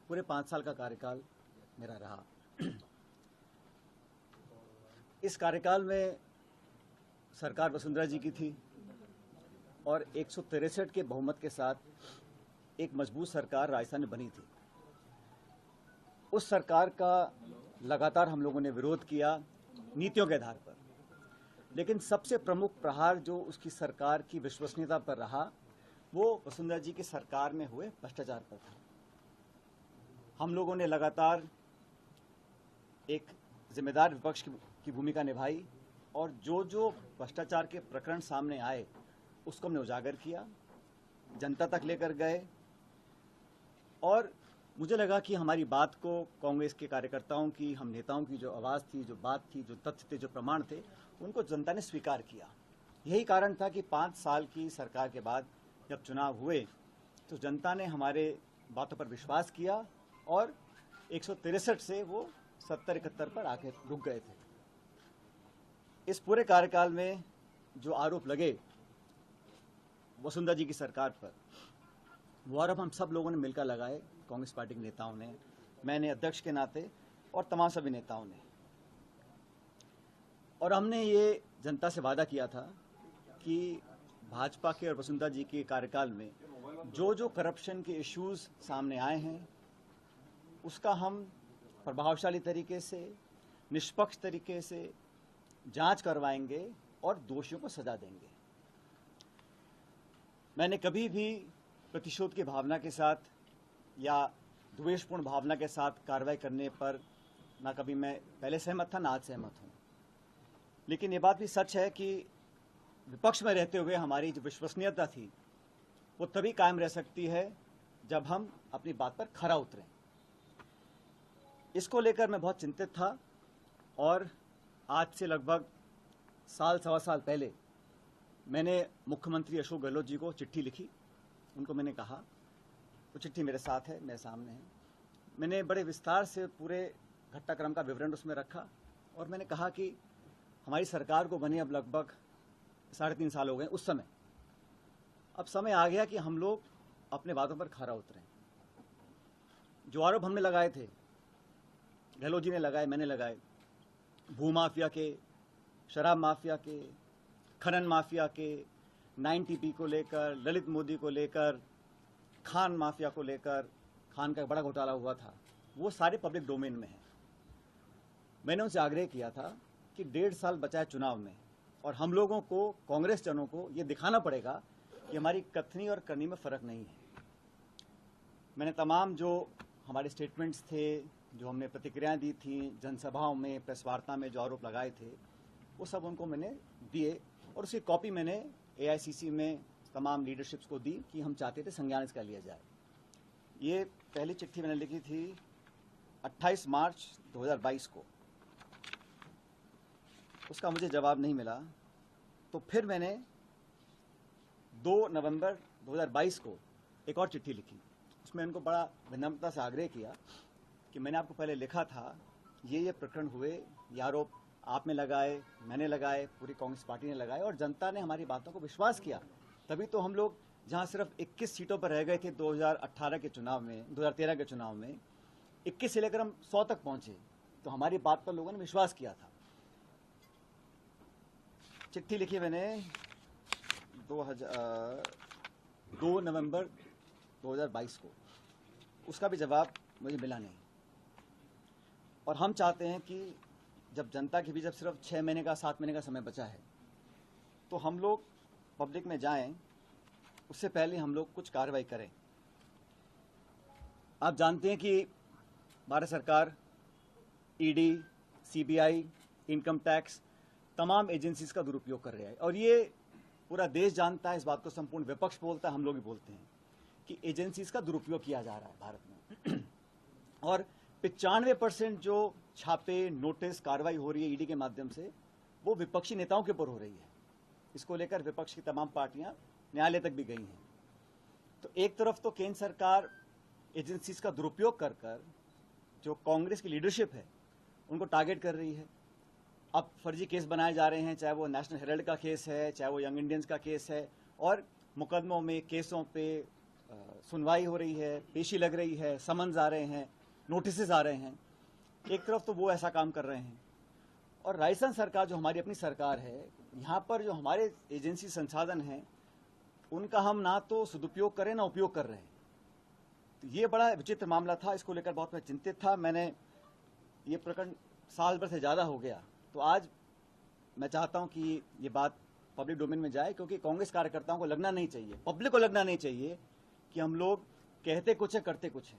पूरे 5 साल का कार्यकाल मेरा रहा। इस कार्यकाल में सरकार वसुंधरा जी की थी और 163 के बहुमत के साथ एक मजबूत सरकार राजस्थान में बनी थी। उस सरकार का लगातार हम लोगों ने विरोध किया नीतियों के आधार पर, लेकिन सबसे प्रमुख प्रहार जो उसकी सरकार की विश्वसनीयता पर रहा वो वसुंधरा जी की सरकार में हुए भ्रष्टाचार पर था। हम लोगों ने लगातार एक जिम्मेदार विपक्ष की भूमिका निभाई और जो भ्रष्टाचार के प्रकरण सामने आए उसको हमने उजागर किया, जनता तक लेकर गए और मुझे लगा कि हमारी बात को कांग्रेस के कार्यकर्ताओं की, हम नेताओं की जो आवाज़ थी, जो बात थी, जो तथ्य थे, जो प्रमाण थे, उनको जनता ने स्वीकार किया। यही कारण था कि 5 साल की सरकार के बाद जब चुनाव हुए तो जनता ने हमारे बातों पर विश्वास किया और 163 से वो 70-71 पर आके रुक गए थे। इस पूरे कार्यकाल में जो आरोप लगे वसुंधरा जी की सरकार पर, वो आरोप हम सब लोगों ने मिलकर लगाए, कांग्रेस पार्टी के नेताओं ने, मैंने अध्यक्ष के नाते और तमाम सभी नेताओं ने। और हमने ये जनता से वादा किया था कि भाजपा के और वसुंधरा जी के कार्यकाल में जो करप्शन के इश्यूज सामने आए हैं उसका हम प्रभावशाली तरीके से, निष्पक्ष तरीके से जांच करवाएंगे और दोषियों को सजा देंगे। मैंने कभी भी प्रतिशोध की भावना के साथ या द्वेषपूर्ण भावना के साथ कार्रवाई करने पर ना कभी मैं पहले सहमत था, ना आज सहमत हूं। लेकिन ये बात भी सच है कि विपक्ष में रहते हुए हमारी जो विश्वसनीयता थी वो तभी कायम रह सकती है जब हम अपनी बात पर खरा उतरें। इसको लेकर मैं बहुत चिंतित था और आज से लगभग साल, सवा साल पहले मैंने मुख्यमंत्री अशोक गहलोत जी को चिट्ठी लिखी। उनको मैंने कहा, वो चिट्ठी मेरे साथ है, मेरे सामने है, मैंने बड़े विस्तार से पूरे घटनाक्रम का विवरण उसमें रखा और मैंने कहा कि हमारी सरकार को बने अब लगभग 3.5 साल हो गए। उस समय अब समय आ गया कि हम लोग अपने बातों पर खरा उतरें। जो आरोप हमने लगाए थे, गहलोत जी ने लगाए, मैंने लगाए, भूमाफिया के, शराब माफिया के, खनन माफिया के, 9TP को लेकर, ललित मोदी को लेकर, खान माफिया को लेकर, खान का बड़ा घोटाला हुआ था, वो सारे पब्लिक डोमेन में है। मैंने उनसे आग्रह किया था कि 1.5 साल बचा है चुनाव में और हम लोगों को, कांग्रेस जनों को ये दिखाना पड़ेगा कि हमारी कथनी और करनी में फ़र्क नहीं है। मैंने तमाम जो हमारे स्टेटमेंट्स थे, जो हमने प्रतिक्रियाएं दी थी, जनसभाओं में, प्रेस वार्ता में जो आरोप लगाए थे, वो सब उनको मैंने दिए और उसकी कॉपी मैंने AICC में तमाम लीडरशिप्स को दी कि हम चाहते थे संज्ञान इसका लिया जाए। ये पहली चिट्ठी मैंने लिखी थी 28 मार्च 2022 को। उसका मुझे जवाब नहीं मिला, तो फिर मैंने 2 नवंबर 2022 को एक और चिट्ठी लिखी। उसमें उनको बड़ा विनम्रता से आग्रह किया कि मैंने आपको पहले लिखा था, ये प्रकरण हुए, ये आरोप आपने लगाए, मैंने लगाए, पूरी कांग्रेस पार्टी ने लगाए और जनता ने हमारी बातों को विश्वास किया। तभी तो हम लोग जहां सिर्फ 21 सीटों पर रह गए थे 2018 के चुनाव में, 2013 के चुनाव में 21 से लेकर हम 100 तक पहुंचे, तो हमारी बात पर लोगों ने विश्वास किया था। चिट्ठी लिखी मैंने 2 नवंबर 2022 को, उसका भी जवाब मुझे मिला नहीं। और हम चाहते हैं कि जब जनता के बीच जब सिर्फ 6 महीने का, 7 महीने का समय बचा है, तो हम लोग पब्लिक में जाएं, उससे पहले हम लोग कुछ कार्रवाई करें। आप जानते हैं कि भारत सरकार ED, CBI, इनकम टैक्स, तमाम एजेंसीज का दुरुपयोग कर रहा है और ये पूरा देश जानता है, इस बात को संपूर्ण विपक्ष बोलता है, हम लोग भी बोलते हैं कि एजेंसीज का दुरुपयोग किया जा रहा है भारत में। और 95% जो छापे, नोटिस, कार्रवाई हो रही है ED के माध्यम से, वो विपक्षी नेताओं के ऊपर हो रही है। इसको लेकर विपक्ष की तमाम पार्टियां न्यायालय तक भी गई हैं। तो एक तरफ तो केंद्र सरकार एजेंसीज का दुरुपयोग कर कर जो कांग्रेस की लीडरशिप है उनको टारगेट कर रही है। अब फर्जी केस बनाए जा रहे हैं, चाहे वो नेशनल हेराल्ड का केस है, चाहे वो यंग इंडियंस का केस है, और मुकदमों में, केसों पे सुनवाई हो रही है, पेशी लग रही है, समन्स आ रहे हैं, नोटिस आ रहे हैं। एक तरफ तो वो ऐसा काम कर रहे हैं और राजस्थान सरकार जो हमारी अपनी सरकार है, यहाँ पर जो हमारे एजेंसी संसाधन हैं उनका हम ना तो सदुपयोग करें ना उपयोग कर रहे हैं। तो ये बड़ा विचित्र मामला था, इसको लेकर बहुत मैं चिंतित था। मैंने ये प्रकरण साल भर से ज़्यादा हो गया, तो आज मैं चाहता हूं कि ये बात पब्लिक डोमेन में जाए, क्योंकि कांग्रेस कार्यकर्ताओं को लगना नहीं चाहिए, पब्लिक को लगना नहीं चाहिए कि हम लोग कहते कुछ है करते कुछ है।